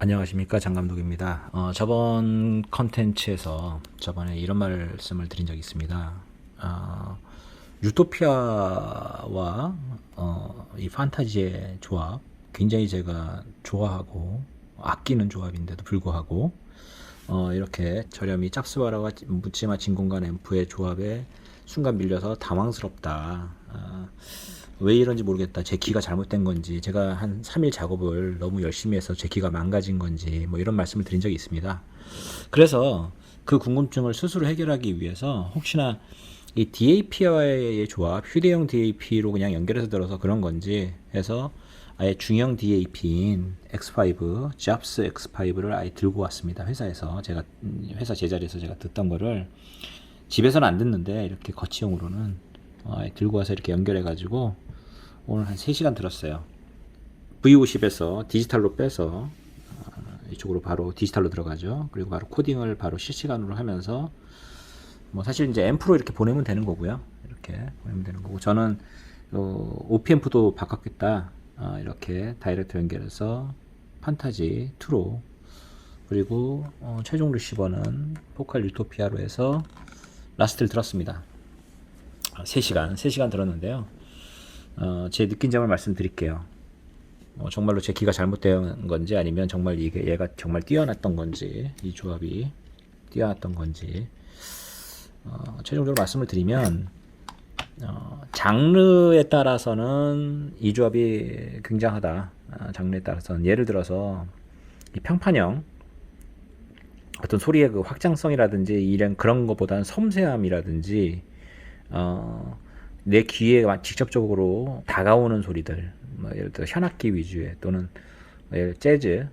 안녕하십니까, 장감독입니다. 저번 컨텐츠에서 저번에 이런 말씀을 드린 적이 있습니다. 어, 유토피아와 이 판타지의 조합, 굉장히 제가 좋아하고 아끼는 조합인데도 불구하고 이렇게 저렴이 짝수바라와 묻지마 진공관 앰프의 조합에 순간 밀려서 당황스럽다. 왜 이런지 모르겠다. 제 키가 잘못된 건지, 제가 한 3일 작업을 너무 열심히 해서 제 키가 망가진 건지, 뭐 이런 말씀을 드린 적이 있습니다. 그래서 그 궁금증을 스스로 해결하기 위해서 혹시나 이 DAP와의 조합, 휴대용 DAP로 그냥 연결해서 들어서 그런 건지 해서 아예 중형 DAP인 X5, 잡스 X5를 아예 들고 왔습니다. 회사에서 제가 회사 제자리에서 제가 듣던 거를 집에서는 안 듣는데 이렇게 거치형으로는 들고 와서 이렇게 연결해 가지고 오늘 한 3시간 들었어요. V50에서 디지털로 빼서 이쪽으로 바로 디지털로 들어가죠. 그리고 바로 코딩을 바로 실시간으로 하면서 뭐 사실 이제 앰프로 이렇게 보내면 되는 거고요. 이렇게 보내면 되는 거고, 저는 OP앰프도 바꿨겠다. 이렇게 다이렉트 연결해서 판타지 2로, 그리고 최종 리시버는 포칼 유토피아로 해서 라스트를 들었습니다. 3시간 들었는데요. 제 느낀 점을 말씀드릴게요. 정말로 제 키가 잘못된 건지, 아니면 정말 얘가 정말 뛰어났던 건지, 이 조합이 뛰어났던 건지, 최종적으로 말씀을 드리면, 장르에 따라서는 이 조합이 굉장하다. 장르에 따라서는, 예를 들어서 이 평판형 어떤 소리의 그 확장성이라든지 이런 그런 것보다는 섬세함이라든지 내 귀에 직접적으로 다가오는 소리들, 뭐 예를 들어 현악기 위주의, 또는 재즈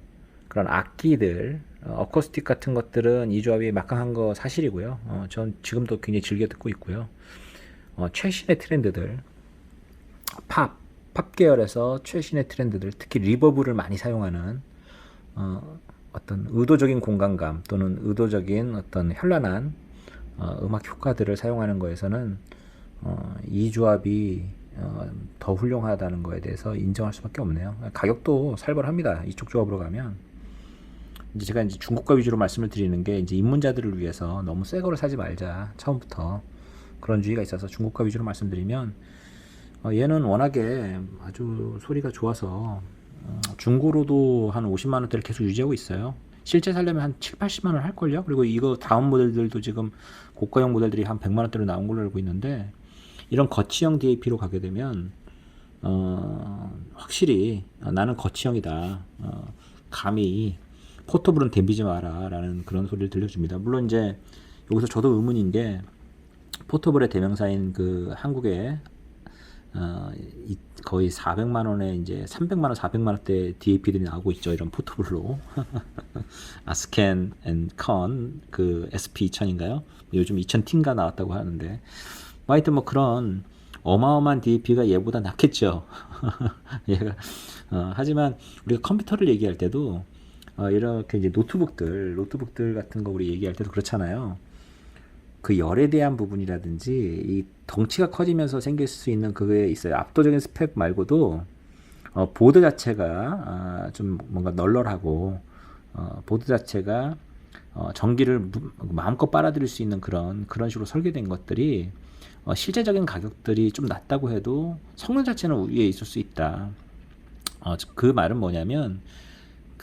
그런 악기들, 어쿠스틱 같은 것들은 이 조합이 막강한 거 사실이고요. 전 지금도 굉장히 즐겨 듣고 있고요. 최신의 트렌드들, 팝 계열에서 최신의 트렌드들, 특히 리버브를 많이 사용하는 어떤 의도적인 공간감 또는 의도적인 어떤 현란한 음악 효과들을 사용하는 거에서는 이 조합이 더 훌륭하다는 거에 대해서 인정할 수밖에 없네요. 가격도 살벌합니다. 이쪽 조합으로 가면. 이제 제가 이제 중고가 위주로 말씀을 드리는 게, 이제 입문자들을 위해서 너무 새 거를 사지 말자, 처음부터 그런 주의가 있어서 중고가 위주로 말씀드리면, 얘는 워낙에 아주 소리가 좋아서 중고로도 한 50만 원대를 계속 유지하고 있어요. 실제 살려면 한 7, 80만 원 할걸요? 그리고 이거 다음 모델들도 지금 고가형 모델들이 한 100만 원대로 나온 걸로 알고 있는데, 이런 거치형 DAP로 가게 되면 확실히 나는 거치형이다, 감히 포터블은 댐비지 마라 라는 그런 소리를 들려줍니다. 물론 이제 여기서 저도 의문인 게, 포터블의 대명사인 그 한국의 거의 400만원에 이제 300만원, 400만원대 DAP들이 나오고 있죠. 이런 포터블로. 아스켄 앤 컨, 그 SP2000인가요? 요즘 2000T인가 나왔다고 하는데, 하여튼 뭐 그런 어마어마한 DAP가 얘보다 낫겠죠. 얘가 하지만 우리가 컴퓨터를 얘기할 때도 이렇게 이제 노트북들 같은 거 우리 얘기할 때도 그렇잖아요. 그 열에 대한 부분이라든지 이 덩치가 커지면서 생길 수 있는 그게 있어요. 압도적인 스펙 말고도 보드 자체가 좀 뭔가 널널하고, 보드 자체가 전기를 마음껏 빨아들일 수 있는 그런 식으로 설계된 것들이 실제적인 가격들이 좀 낮다고 해도 성능 자체는 위에 있을 수 있다. 그 말은 뭐냐면,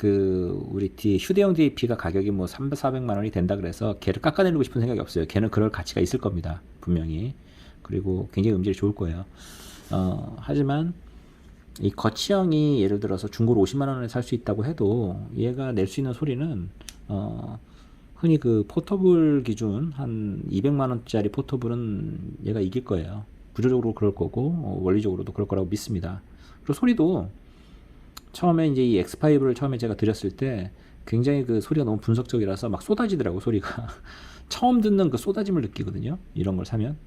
우리 휴대용 DAP가 가격이 뭐 300, 400만 원이 된다 그래서 걔를 깎아내리고 싶은 생각이 없어요. 걔는 그럴 가치가 있을 겁니다. 분명히. 그리고 굉장히 음질이 좋을 거예요. 하지만 이 거치형이 예를 들어서 중고로 50만 원에 살 수 있다고 해도, 얘가 낼 수 있는 소리는 흔히 그 포터블 기준 한 200만 원짜리 포터블은 얘가 이길 거예요. 구조적으로 그럴 거고 원리적으로도 그럴 거라고 믿습니다. 그리고 소리도 처음에 이제 이 X5를 처음에 제가 드렸을 때 굉장히 그 소리가 너무 분석적이라서 막 쏟아지더라고, 소리가. 처음 듣는 그 쏟아짐을 느끼거든요, 이런 걸 사면.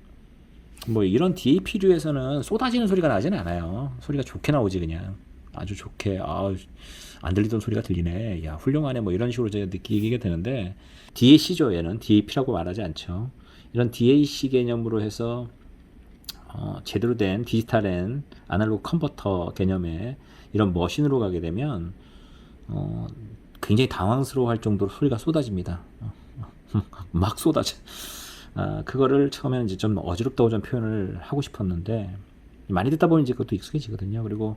뭐 이런 DAP류에서는 쏟아지는 소리가 나진 않아요. 소리가 좋게 나오지, 그냥 아주 좋게. 안 들리던 소리가 들리네, 야 훌륭하네, 뭐 이런 식으로 제가 느끼게 되는데, DAC죠. 얘는 DAP라고 말하지 않죠. 이런 DAC 개념으로 해서 제대로 된 디지털 아날로그 컨버터 개념의 이런 머신으로 가게 되면 굉장히 당황스러워할 정도로 소리가 쏟아집니다. 막 쏟아져. 그거를 처음에는 이제 좀 어지럽다고 좀 표현을 하고 싶었는데 많이 듣다 보면 이제 그것도 익숙해지거든요. 그리고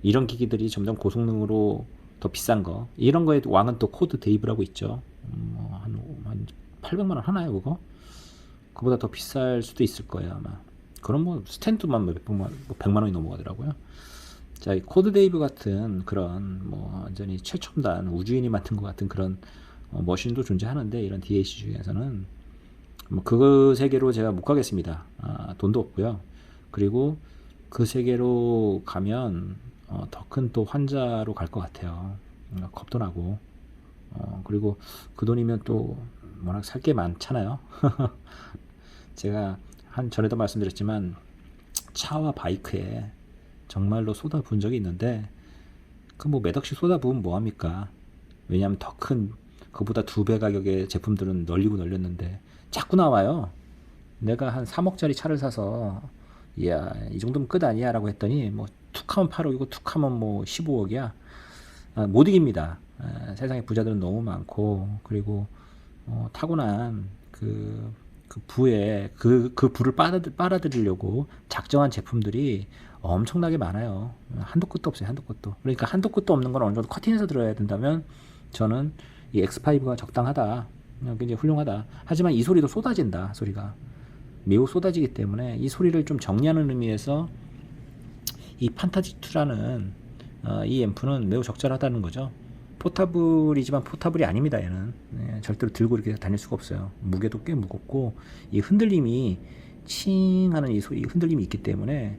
이런 기기들이 점점 고성능으로 더 비싼 거, 이런 거에 왕은 또 코드 데이브라고 있죠. 한 800만 원 하나요, 그거? 그보다 더 비쌀 수도 있을 거예요, 아마. 그럼 뭐 스탠드만 몇백만, 100만 원이 넘어가더라고요. 자, 이 코드 데이브 같은 그런 뭐 완전히 최첨단 우주인이 만든 것 같은 그런 머신도 존재하는데, 이런 DAC 중에서는 뭐 그 세계로 제가 못 가겠습니다. 돈도 없고요. 그리고 그 세계로 가면 더 큰 또 환자로 갈 것 같아요. 겁도 나고. 그리고 그 돈이면 또 워낙 살 게 많잖아요. 제가 전에도 말씀드렸지만 차와 바이크에 정말로 쏟아 부은 적이 있는데, 그 뭐 몇 억씩 쏟아 부으면 뭐합니까? 왜냐하면 더 큰, 그보다 2배 가격의 제품들은 널리고 널렸는데 자꾸 나와요. 내가 한 3억짜리 차를 사서 이야, 이 정도면 끝 아니야 라고 했더니 뭐 툭하면 8억이고 툭하면 뭐 15억이야. 못 이깁니다. 세상에 부자들은 너무 많고, 그리고 타고난 그 부에 그 부를 빨아들이려고 작정한 제품들이 엄청나게 많아요. 한도 끝도 없어요. 한도 끝도. 그러니까 한도 끝도 없는 건 어느 정도 커팅해서 들어야 된다면 저는 이 X5가 적당하다, 굉장히 훌륭하다. 하지만 이 소리도 쏟아진다. 소리가 매우 쏟아지기 때문에 이 소리를 좀 정리하는 의미에서 이 판타지2라는 이 앰프는 매우 적절하다는 거죠. 포타블이지만 포타블이 아닙니다. 얘는 절대로 들고 이렇게 다닐 수가 없어요. 무게도 꽤 무겁고, 이 흔들림이 칭 하는 이 소리, 흔들림이 있기 때문에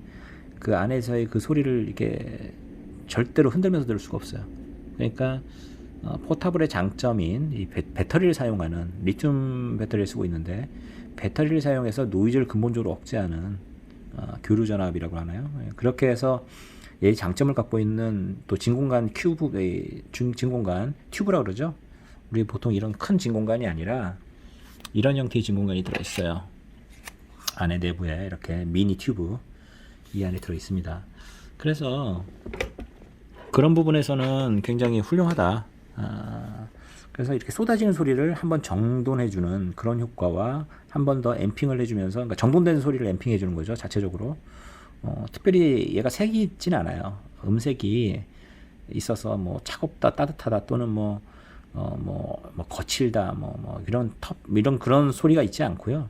그 안에서의 그 소리를 이렇게 절대로 흔들면서 들을 수가 없어요. 그러니까 포타블의 장점인 이 배터리를 사용하는, 리튬 배터리를 쓰고 있는데 배터리를 사용해서 노이즈를 근본적으로 억제하는 교류 전압이라고 하나요? 그렇게 해서 이 장점을 갖고 있는 또 진공관 큐브, 진공관 튜브라고 그러죠. 우리 보통 이런 큰 진공관이 아니라 이런 형태의 진공관이 들어있어요. 안에 내부에 이렇게 미니 튜브 이 안에 들어 있습니다. 그래서 그런 부분에서는 굉장히 훌륭하다. 그래서 이렇게 쏟아지는 소리를 한번 정돈해주는 그런 효과와 한 번 더 앰핑을 해주면서, 그러니까 정돈된 소리를 앰핑해주는 거죠, 자체적으로. 특별히 얘가 색이 있진 않아요. 음색이 있어서 뭐 차갑다, 따뜻하다, 또는 뭐 거칠다, 이런 그런 소리가 있지 않고요.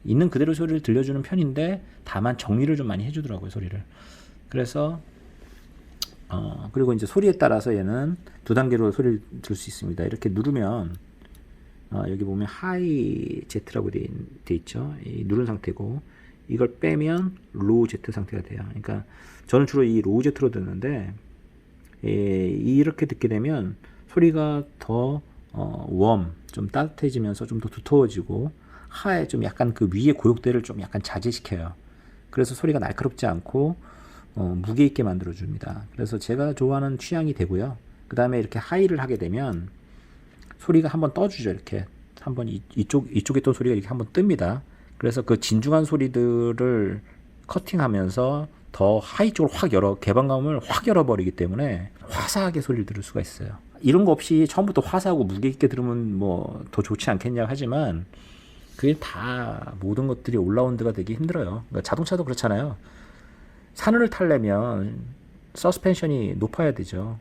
있는 그대로 소리를 들려주는 편인데, 다만 정리를 좀 많이 해주더라고요, 소리를. 그래서 그리고 이제 소리에 따라서 얘는 2단계로 소리를 들을 수 있습니다. 이렇게 누르면 여기 보면 하이 Z라고 돼 있죠. 이 누른 상태고, 이걸 빼면 로우 Z 상태가 돼요. 그러니까 저는 주로 이 로우 Z로 듣는데, 이렇게 듣게 되면 소리가 더 좀 따뜻해지면서 좀 더 두터워지고, 하에 좀 약간 그 위의 고역대를 좀 약간 자제시켜요. 그래서 소리가 날카롭지 않고 무게 있게 만들어 줍니다. 그래서 제가 좋아하는 취향이 되고요. 그 다음에 이렇게 하이를 하게 되면 소리가 한번 떠주죠. 이렇게 한번 이쪽에 또 소리가 이렇게 한번 뜹니다. 그래서 그 진중한 소리들을 커팅하면서 더 하이 쪽으로 확 개방감을 확 열어버리기 때문에 화사하게 소리를 들을 수가 있어요. 이런 거 없이 처음부터 화사하고 무게 있게 들으면 뭐 더 좋지 않겠냐 하지만, 그게 다 모든 것들이 올라운드가 되기 힘들어요. 그러니까 자동차도 그렇잖아요. 산을 타려면 서스펜션이 높아야 되죠.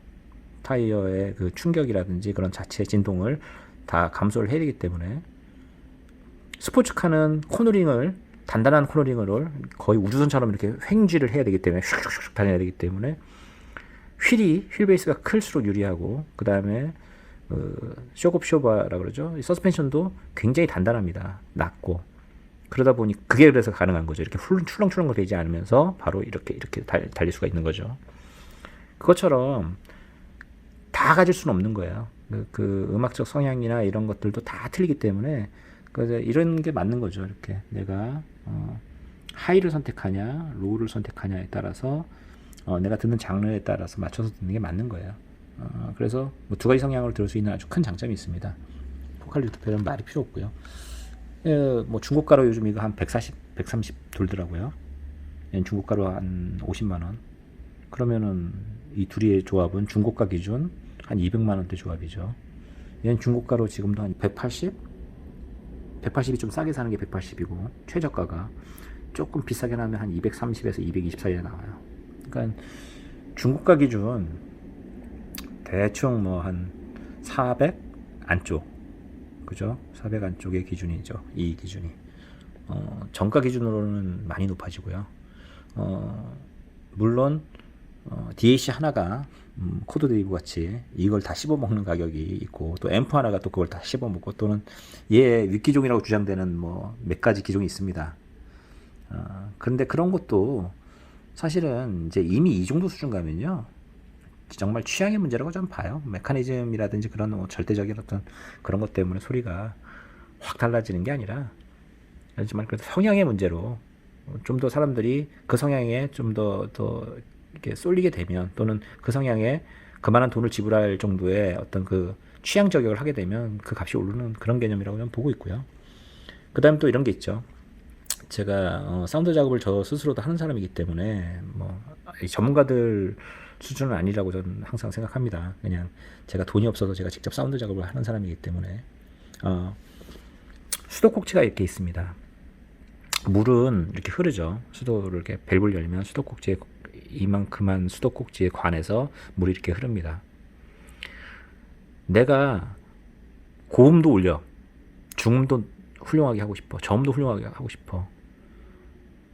타이어의 그 충격이라든지 그런 자체 진동을 다 감소를 해야 되기 때문에, 스포츠카는 단단한 코너링을 거의 우주선처럼 이렇게 횡쥐를 해야 되기 때문에, 슉슉슉 다녀야 되기 때문에 휠 베이스가 클수록 유리하고, 그 다음에 쇼크옵쇼바라고 그러죠. 서스펜션도 굉장히 단단합니다. 낮고. 그러다 보니 그게 그래서 가능한 거죠. 이렇게 출렁출렁 되지 않으면서 바로 이렇게 달릴 수가 있는 거죠. 그것처럼 다 가질 수는 없는 거예요. 그 음악적 성향이나 이런 것들도 다 틀리기 때문에, 그래서 이런 게 맞는 거죠. 이렇게 내가 하이를 선택하냐 로우를 선택하냐에 따라서 내가 듣는 장르에 따라서 맞춰서 듣는 게 맞는 거예요. 그래서 뭐 2가지 성향으로 들을 수 있는 아주 큰 장점이 있습니다. 포칼리프트 배는 말이 필요 없고요. 뭐 중고가로 요즘 이거 한 140, 130 돌더라고요. 중고가로 한 50만원. 그러면은 이 둘의 조합은 중고가 기준 한 200만원대 조합이죠. 얘는 중고가로 지금도 한 180? 180이 좀 싸게 사는 게 180이고 최저가가 조금 비싸게 나면 한 230에서 220 사이에 나와요. 그러니까 중고가 기준 대충 뭐 한 400 안쪽, 그죠? 400 안쪽의 기준이죠. 이 기준이. 정가 기준으로는 많이 높아지고요. 물론 DAC 하나가 코드 드리브 같이 이걸 다 씹어먹는 가격이 있고, 또 앰프 하나가 또 그걸 다 씹어먹고, 또는 얘 윗기종이라고 주장되는 뭐 몇 가지 기종이 있습니다. 그런데 그런 것도 사실은 이제 이미 이 정도 수준 가면요, 정말 취향의 문제라고 좀 봐요. 메커니즘이라든지 그런 절대적인 어떤 그런 것 때문에 소리가 확 달라지는 게 아니라, 하지만 그래도 성향의 문제로 좀 더 사람들이 그 성향에 좀 더 이렇게 쏠리게 되면, 또는 그 성향에 그만한 돈을 지불할 정도의 어떤 그 취향 저격을 하게 되면 그 값이 오르는 그런 개념이라고 저는 보고 있고요. 그 다음 또 이런 게 있죠. 제가 사운드 작업을 저 스스로도 하는 사람이기 때문에 뭐 전문가들 수준은 아니라고 저는 항상 생각합니다. 그냥 제가 돈이 없어서 제가 직접 사운드 작업을 하는 사람이기 때문에 수도꼭지가 이렇게 있습니다. 물은 이렇게 흐르죠. 수도를 이렇게 밸브를 열면 수도꼭지에 이만큼한 수도꼭지에 관해서 물이 이렇게 흐릅니다. 내가 고음도 올려, 중음도 훌륭하게 하고 싶어, 저음도 훌륭하게 하고 싶어.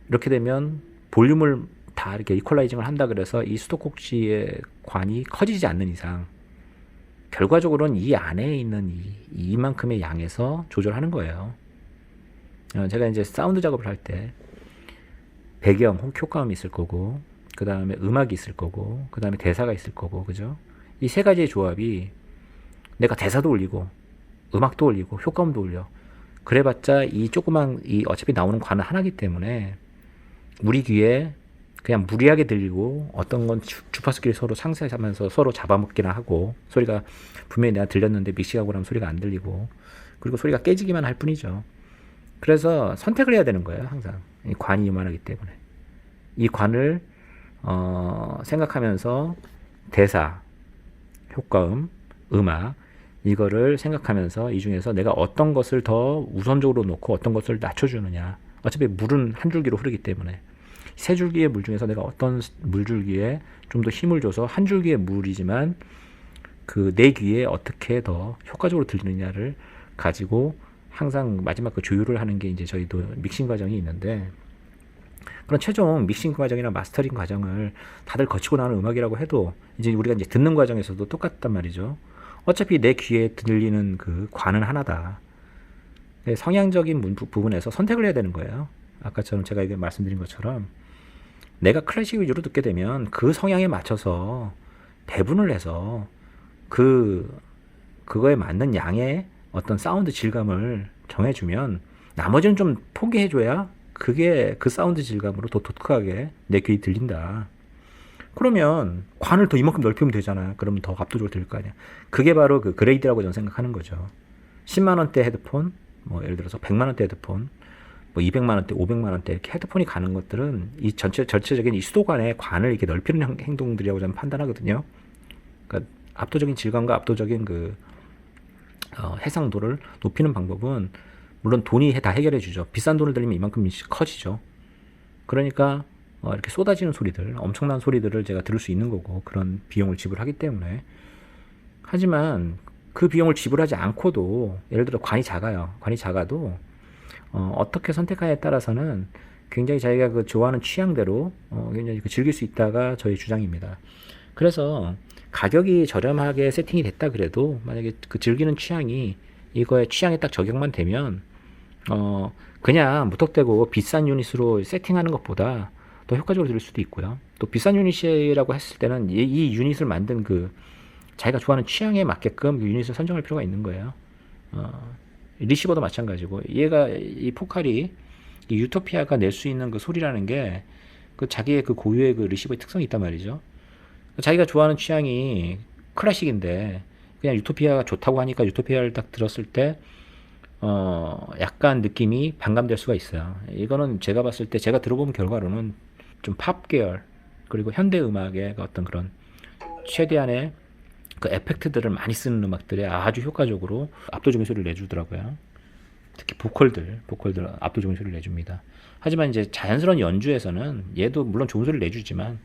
이렇게 되면 볼륨을 다 이렇게 이퀄라이징을 한다 그래서 이 수도꼭지의 관이 커지지 않는 이상 결과적으로는 이 안에 있는 이만큼의 양에서 조절하는 거예요. 제가 이제 사운드 작업을 할 때 배경 혹 효과음이 있을 거고, 그 다음에 음악이 있을 거고, 그 다음에 대사가 있을 거고, 그죠? 이 세 가지의 조합이 내가 대사도 올리고 음악도 올리고 효과음도 올려, 그래봤자 이 조그만 이 어차피 나오는 관은 하나기 때문에 우리 귀에 그냥 무리하게 들리고, 어떤 건 주파수끼리 서로 상쇄하면서 서로 잡아먹기나 하고, 소리가 분명히 내가 들렸는데 믹싱하고 나면 소리가 안 들리고, 그리고 소리가 깨지기만 할 뿐이죠. 그래서 선택을 해야 되는 거예요. 항상 이 관이 이만하기 때문에 이 관을 생각하면서 대사, 효과음, 음악, 이거를 생각하면서 이 중에서 내가 어떤 것을 더 우선적으로 놓고 어떤 것을 낮춰주느냐. 어차피 물은 한 줄기로 흐르기 때문에 세 줄기의 물 중에서 내가 어떤 물줄기에 좀 더 힘을 줘서 한 줄기의 물이지만 그 내 귀에 어떻게 더 효과적으로 들리느냐를 가지고 항상 마지막 그 조율을 하는 게 이제 저희도 믹싱 과정이 있는데, 그런 최종 믹싱 과정이나 마스터링 과정을 다들 거치고 나오는 음악이라고 해도 이제 우리가 이제 듣는 과정에서도 똑같단 말이죠. 어차피 내 귀에 들리는 그 관은 하나다. 성향적인 부분에서 선택을 해야 되는 거예요. 아까처럼 제가 이게 말씀드린 것처럼 내가 클래식 위주로 듣게 되면 그 성향에 맞춰서 배분을 해서 그거에 맞는 양의 어떤 사운드 질감을 정해주면 나머지는 좀 포기해줘야 그게 그 사운드 질감으로 더 독특하게 내 귀에 들린다. 그러면 관을 더 이만큼 넓히면 되잖아요. 그러면 더 압도적으로 들릴 거 아니야. 그게 바로 그 그레이드라고 저는 생각하는 거죠. 10만원대 헤드폰, 뭐 예를 들어서 100만원대 헤드폰, 뭐 200만원대, 500만원대 이렇게 헤드폰이 가는 것들은 이 전체적인 이 수도관의 관을 이렇게 넓히는 행동들이라고 저는 판단하거든요. 그러니까 압도적인 질감과 압도적인 그 해상도를 높이는 방법은 물론 돈이 다 해결해 주죠. 비싼 돈을 들이면 이만큼 커지죠. 그러니까 이렇게 쏟아지는 소리들, 엄청난 소리들을 제가 들을 수 있는 거고, 그런 비용을 지불하기 때문에. 하지만 그 비용을 지불하지 않고도, 예를 들어 관이 작아요. 관이 작아도 어떻게 선택하냐에 따라서는 굉장히 자기가 그 좋아하는 취향대로 굉장히 즐길 수 있다가 저희 주장입니다. 그래서 가격이 저렴하게 세팅이 됐다 그래도 만약에 그 즐기는 취향이 이거에 취향에 딱 적용만 되면 그냥 무턱대고 비싼 유닛으로 세팅하는 것보다 더 효과적으로 들을 수도 있고요. 또 비싼 유닛이라고 했을 때는 이 유닛을 만든 그 자기가 좋아하는 취향에 맞게끔 그 유닛을 선정할 필요가 있는 거예요. 리시버도 마찬가지고, 얘가 이 포칼이 이 유토피아가 낼 수 있는 그 소리라는 게 그 자기의 그 고유의 그 리시버의 특성이 있단 말이죠. 자기가 좋아하는 취향이 클래식인데 그냥 유토피아가 좋다고 하니까 유토피아를 딱 들었을 때 약간 느낌이 반감될 수가 있어요. 이거는 제가 봤을 때, 제가 들어본 결과로는 좀 팝 계열 그리고 현대 음악의 어떤 그런 최대한의 그 에펙트들을 많이 쓰는 음악들에 아주 효과적으로 압도적인 소리를 내주더라고요. 특히 보컬들 압도적인 소리를 내줍니다. 하지만 이제 자연스러운 연주에서는 얘도 물론 좋은 소리를 내주지만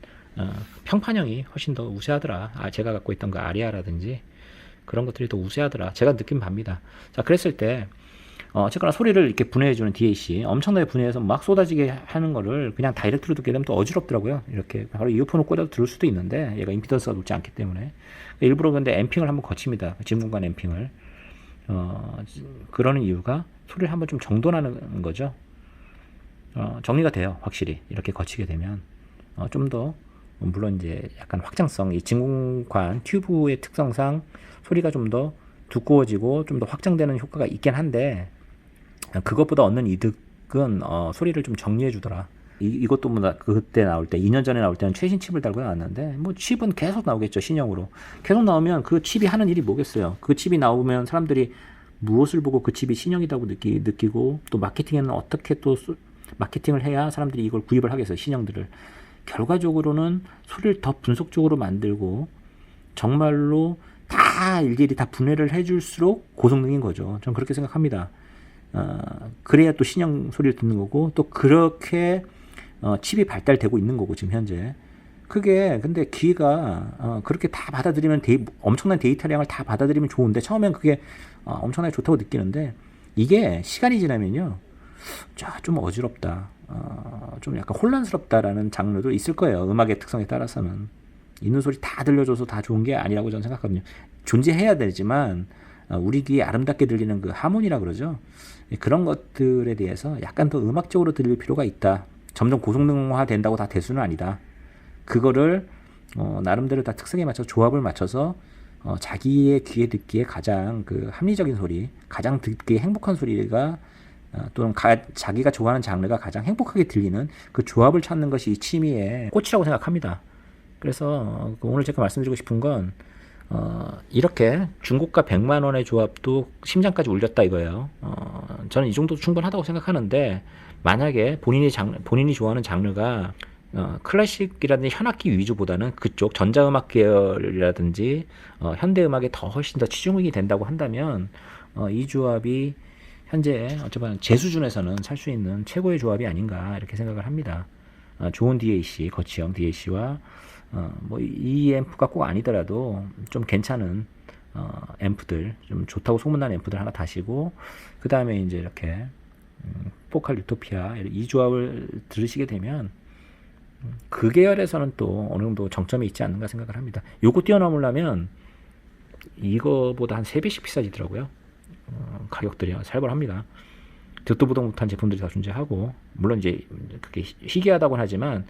평판형이 훨씬 더 우세하더라. 제가 갖고 있던 그 아리아라든지 그런 것들이 더 우세하더라. 제가 느낀 바입니다. 자, 그랬을 때 어쨌거나 소리를 이렇게 분해해주는 DAC 엄청나게 분해해서 막 쏟아지게 하는 거를 그냥 다이렉트로 듣게 되면 또 어지럽더라고요. 이렇게 바로 이어폰을 꽂아도 들을 수도 있는데 얘가 임피던스가 높지 않기 때문에 일부러 근데 앰핑을 한번 거칩니다. 진공관 앰핑을. 그러는 이유가 소리를 한번 좀 정돈하는 거죠. 정리가 돼요. 확실히 이렇게 거치게 되면 좀 더 물론 이제 약간 확장성, 이 진공관 튜브의 특성상 소리가 좀 더 두꺼워지고 좀 더 확장되는 효과가 있긴 한데 그것보다 얻는 이득은 소리를 좀 정리해 주더라. 이것도 뭐 그때 나올 때 2년 전에 나올 때는 최신 칩을 달고 나왔는데 뭐 칩은 계속 나오겠죠. 신형으로 계속 나오면 그 칩이 하는 일이 뭐겠어요. 그 칩이 나오면 사람들이 무엇을 보고 그 칩이 신형이라고 느끼고 또 마케팅에는 어떻게 또 마케팅을 해야 사람들이 이걸 구입을 하겠어요. 신형들을. 결과적으로는 소리를 더 분석적으로 만들고 정말로 다 일일이 다 분해를 해줄수록 고성능인 거죠. 저는 그렇게 생각합니다. 그래야 또 신형 소리를 듣는 거고 또 그렇게 칩이 발달되고 있는 거고 지금 현재. 그게 근데 귀가 그렇게 다 받아들이면 엄청난 데이터량을 다 받아들이면 좋은데 처음엔 그게 엄청나게 좋다고 느끼는데 이게 시간이 지나면요 좀 어지럽다, 좀 약간 혼란스럽다라는 장르도 있을 거예요. 음악의 특성에 따라서는 있는 소리 다 들려줘서 다 좋은 게 아니라고 저는 생각하거든요. 존재해야 되지만 우리 귀에 아름답게 들리는 그 하모니라 그러죠. 그런 것들에 대해서 약간 더 음악적으로 들릴 필요가 있다. 점점 고성능화 된다고 다 대수는 아니다. 그거를 나름대로 다 특성에 맞춰서 조합을 맞춰서 자기의 귀에 듣기에 가장 그 합리적인 소리, 가장 듣기에 행복한 소리가 또는 자기가 좋아하는 장르가 가장 행복하게 들리는 그 조합을 찾는 것이 이 취미의 꽃이라고 생각합니다. 그래서 오늘 제가 말씀드리고 싶은 건 이렇게 중고가 100만 원의 조합도 심장까지 울렸다 이거예요. 저는 이 정도도 충분하다고 생각하는데 만약에 본인이 좋아하는 장르가 클래식이라든지 현악기 위주보다는 그쪽 전자음악 계열이라든지 현대음악에 훨씬 더 치중이 된다고 한다면 이 조합이 현재 어쩌면 제 수준에서는 살 수 있는 최고의 조합이 아닌가 이렇게 생각을 합니다. 좋은 DAC, 거치형 DAC와 뭐 이 앰프가 꼭 아니더라도 좀 괜찮은 앰프들, 좀 좋다고 소문난 앰프들 하나 다시고 그 다음에 이제 이렇게 포칼 유토피아 이 조합을 들으시게 되면 그 계열에서는 또 어느 정도 정점이 있지 않는가 생각을 합니다. 요거 뛰어넘으려면 이거보다 한 3배씩 비싸지더라고요. 가격들이 살벌합니다. 듣도 보도 못한 제품들이 다 존재하고 물론 이제 그게 희귀하다고는 하지만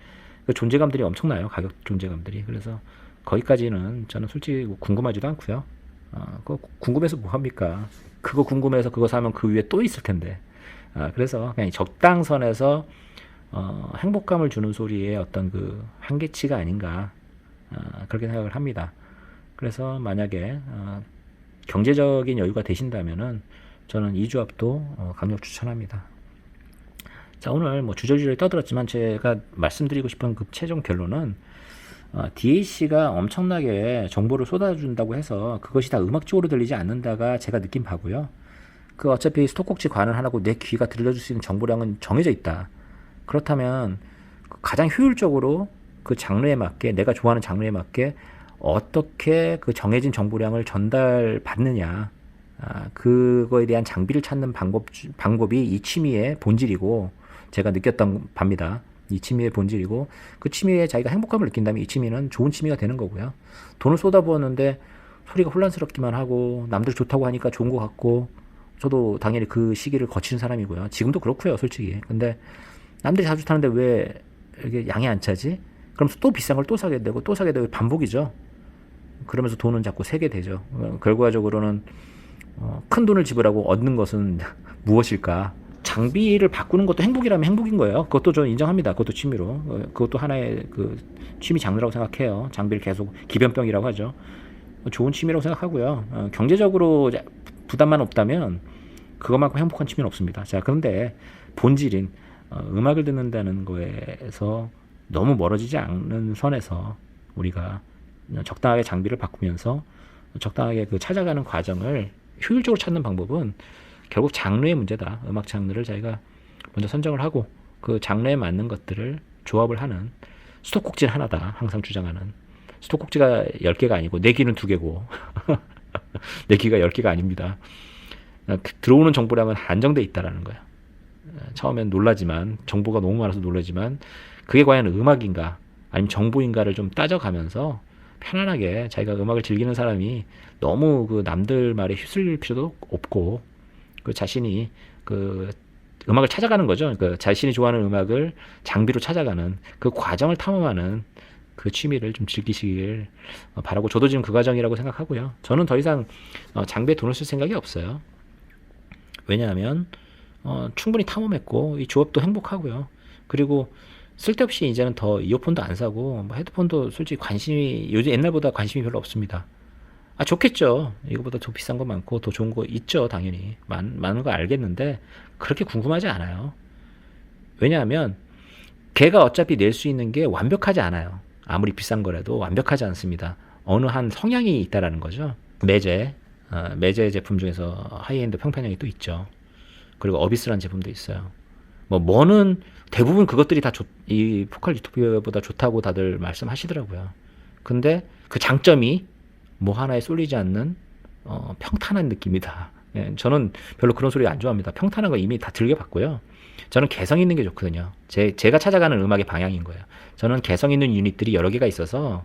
그 존재감들이 엄청나요. 가격 존재감들이. 그래서 거기까지는 저는 솔직히 궁금하지도 않고요. 그거 궁금해서 뭐 합니까? 그거 궁금해서 그거 사면 그 위에 또 있을 텐데. 그래서 그냥 적당선에서 행복감을 주는 소리의 어떤 그 한계치가 아닌가 그렇게 생각을 합니다. 그래서 만약에 경제적인 여유가 되신다면은 저는 이 조합도 강력 추천합니다. 자, 오늘 뭐 주저주저 떠들었지만 제가 말씀드리고 싶은 그 최종 결론은 DAC가 엄청나게 정보를 쏟아준다고 해서 그것이 다 음악적으로 들리지 않는다가 제가 느낀 바고요. 그 어차피 수도꼭지 관을 하고 내 귀가 들려줄 수 있는 정보량은 정해져 있다. 그렇다면 가장 효율적으로 그 장르에 맞게 내가 좋아하는 장르에 맞게 어떻게 그 정해진 정보량을 전달받느냐 그거에 대한 장비를 찾는 방법이 이 취미의 본질이고 제가 느꼈던 바입니다. 이 취미의 본질이고 그 취미에 자기가 행복감을 느낀다면 이 취미는 좋은 취미가 되는 거고요. 돈을 쏟아부었는데 소리가 혼란스럽기만 하고 남들 좋다고 하니까 좋은 것 같고 저도 당연히 그 시기를 거치는 사람이고요. 지금도 그렇고요, 솔직히. 근데 남들이 자주 타는데 왜 이렇게 양이 안 차지? 그러면서 또 비싼 걸 또 사게 되고 또 사게 되고 반복이죠. 그러면서 돈은 자꾸 세게 되죠. 결과적으로는 큰 돈을 지불하고 얻는 것은 무엇일까? 장비를 바꾸는 것도 행복이라면 행복인 거예요. 그것도 저는 인정합니다. 그것도 취미로. 그것도 하나의 그 취미 장르라고 생각해요. 장비를 계속 기변병이라고 하죠. 좋은 취미라고 생각하고요. 경제적으로 부담만 없다면 그것만큼 행복한 취미는 없습니다. 자, 그런데 본질인 음악을 듣는다는 거에서 너무 멀어지지 않는 선에서 우리가 적당하게 장비를 바꾸면서 적당하게 그 찾아가는 과정을 효율적으로 찾는 방법은 결국 장르의 문제다. 음악 장르를 자기가 먼저 선정을 하고 그 장르에 맞는 것들을 조합을 하는, 수도꼭지는 하나다 항상 주장하는, 수도꼭지가 10개가 아니고 내 귀는 2개고 내 귀가 10개가 아닙니다. 들어오는 정보량은 한정돼 있다라는 거야. 처음엔 놀라지만, 정보가 너무 많아서 놀라지만 그게 과연 음악인가 아니면 정보인가를 좀 따져가면서 편안하게 자기가 음악을 즐기는 사람이 너무 그 남들 말에 휩쓸릴 필요도 없고, 그 자신이 그 음악을 찾아가는 거죠. 그 자신이 좋아하는 음악을 장비로 찾아가는 그 과정을 탐험하는 그 취미를 좀 즐기시길 바라고, 저도 지금 그 과정이라고 생각하고요. 저는 더 이상 장비에 돈을 쓸 생각이 없어요. 왜냐하면 충분히 탐험했고 이 조합도 행복하고요. 그리고 쓸데없이 이제는 더 이어폰도 안 사고 뭐 헤드폰도 솔직히 관심이, 요즘 옛날보다 관심이 별로 없습니다. 좋겠죠. 이거보다 더 비싼 거 많고 더 좋은 거 있죠. 당연히 많은 거 알겠는데 그렇게 궁금하지 않아요. 왜냐하면 걔가 어차피 낼 수 있는 게 완벽하지 않아요. 아무리 비싼 거라도 완벽하지 않습니다. 어느 한 성향이 있다라는 거죠. 매제 제품 중에서 하이엔드 평판형이 또 있죠. 그리고 어비스라는 제품도 있어요. 뭐는 대부분 그것들이 다 이 포칼 유토피아보다 좋다고 다들 말씀하시더라고요. 근데 그 장점이 뭐 하나에 쏠리지 않는 평탄한 느낌이다. 예, 저는 별로 그런 소리 안 좋아합니다. 평탄한 거 이미 다 즐겨봤고요. 저는 개성 있는 게 좋거든요. 제가 찾아가는 음악의 방향인 거예요. 저는 개성 있는 유닛들이 여러 개가 있어서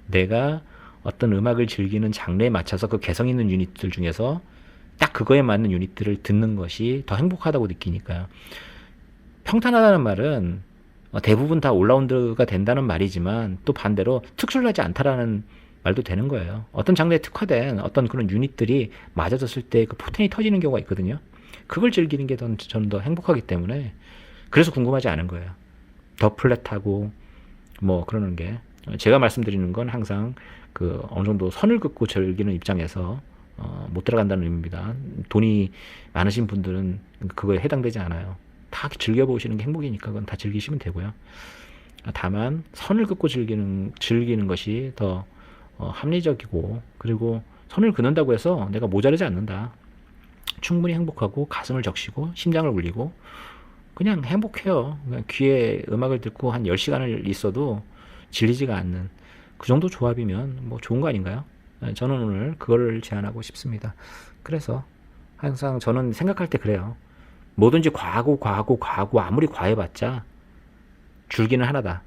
내가 어떤 음악을 즐기는 장르에 맞춰서 그 개성 있는 유닛들 중에서 딱 그거에 맞는 유닛들을 듣는 것이 더 행복하다고 느끼니까요. 평탄하다는 말은 대부분 다 올라운드가 된다는 말이지만 또 반대로 특출나지 않다라는 말도 되는 거예요. 어떤 장르에 특화된 어떤 그런 유닛들이 맞아졌을 때 그 포텐이 터지는 경우가 있거든요. 그걸 즐기는 게 저는 더 행복하기 때문에, 그래서 궁금하지 않은 거예요. 더 플랫하고 뭐 그러는 게, 제가 말씀드리는 건 항상 그 어느 정도 선을 긋고 즐기는 입장에서 못 들어간다는 의미입니다. 돈이 많으신 분들은 그거에 해당되지 않아요. 다 즐겨보시는 게 행복이니까 그건 다 즐기시면 되고요. 다만 선을 긋고 즐기는 것이 더 합리적이고, 그리고 선을 긋는다고 해서 내가 모자르지 않는다. 충분히 행복하고 가슴을 적시고 심장을 울리고 그냥 행복해요. 그냥 귀에 음악을 듣고 한 10시간을 있어도 질리지가 않는 그 정도 조합이면 뭐 좋은 거 아닌가요? 저는 오늘 그거를 제안하고 싶습니다. 그래서 항상 저는 생각할 때 그래요. 뭐든지 과하고 아무리 과해봤자 줄기는 하나다.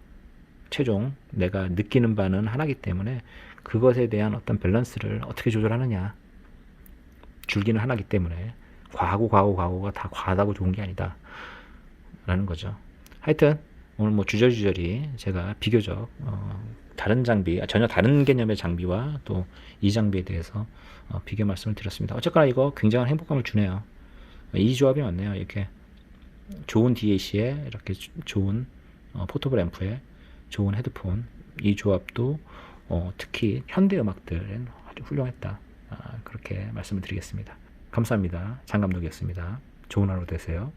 최종 내가 느끼는 바는 하나기 때문에 그것에 대한 어떤 밸런스를 어떻게 조절하느냐. 줄기는 하나기 때문에 과거가 다 과하다고 좋은 게 아니다 라는 거죠. 하여튼 오늘 뭐 주저주저리 제가 비교적 다른 장비, 전혀 다른 개념의 장비와 또 이 장비에 대해서 비교 말씀을 드렸습니다. 어쨌거나 이거 굉장한 행복감을 주네요. 이 조합이 맞네요. 이렇게 좋은 DAC에 이렇게 좋은 포터블 앰프에 좋은 헤드폰, 이 조합도 특히 현대 음악들은 아주 훌륭했다. 그렇게 말씀을 드리겠습니다. 감사합니다. 장 감독이었습니다. 좋은 하루 되세요.